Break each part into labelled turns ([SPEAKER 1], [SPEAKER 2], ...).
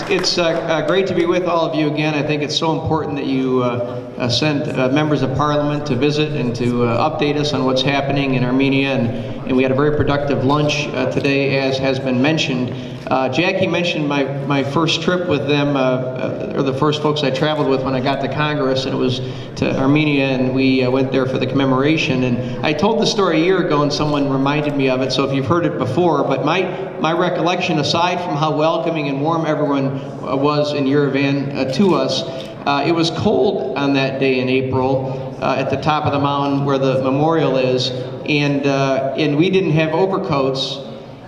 [SPEAKER 1] It's great to be with all of you again. I think it's so important that you send members of Parliament to visit and to update us on what's happening in Armenia. And we had a very productive lunch today, as has been mentioned. Jackie mentioned my first trip with them, or the first folks I traveled with when I got to Congress, and it was to Armenia, and we went there for the commemoration. And I told the story a year ago, and someone reminded me of it, so if you've heard it before, but my recollection, aside from how welcoming and warm everyone was in Yerevan to us, it was cold on that day in April at the top of the mountain where the memorial is, and we didn't have overcoats.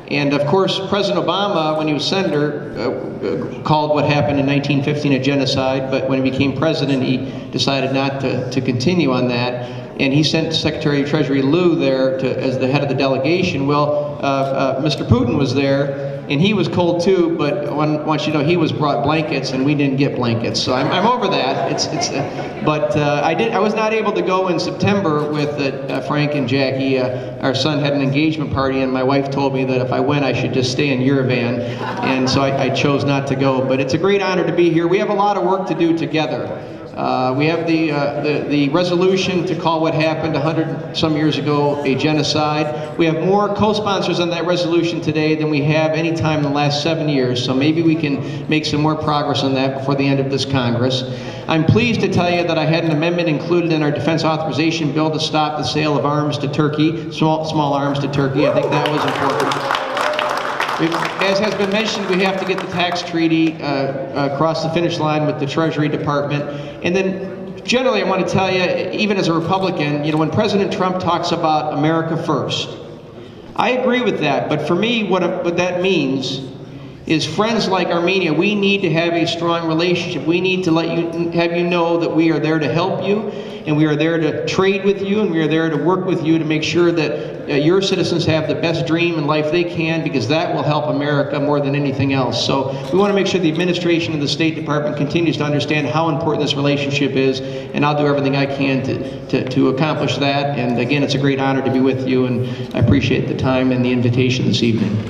[SPEAKER 1] And of course, President Obama, when he was senator, called what happened in 1915 a genocide, but when he became president, he decided not to continue on that. And he sent Secretary of Treasury Liu there as the head of the delegation. Well, Mr. Putin was there, and he was cold too, but I want you to know he was brought blankets, and we didn't get blankets. So I'm over that. I was not able to go in September with Frank and Jackie. Our son had an engagement party, and my wife told me that if I went, I should just stay in Yerevan, and so I chose not to go. But it's a great honor to be here. We have a lot of work to do together. We have the resolution to call what happened 100-some years ago a genocide. We have more co-sponsors on that resolution today than we have any time in the last 7 years, so maybe we can make some more progress on that before the end of this Congress. I'm pleased to tell you that I had an amendment included in our defense authorization bill to stop the sale of arms to Turkey, small arms to Turkey. I think that was important. As has been mentioned, we have to get the tax treaty across the finish line with the Treasury Department. And then generally I want to tell you, even as a Republican, when President Trump talks about America first, I agree with that. But for me, what that means is friends like Armenia, we need to have a strong relationship. We need to have you know that we are there to help you, and we are there to trade with you, and we are there to work with you to make sure that your citizens have the best dream in life they can, because that will help America more than anything else. So we want to make sure the administration and the State Department continues to understand how important this relationship is, and I'll do everything I can to accomplish that. And again, it's a great honor to be with you, and I appreciate the time and the invitation this evening.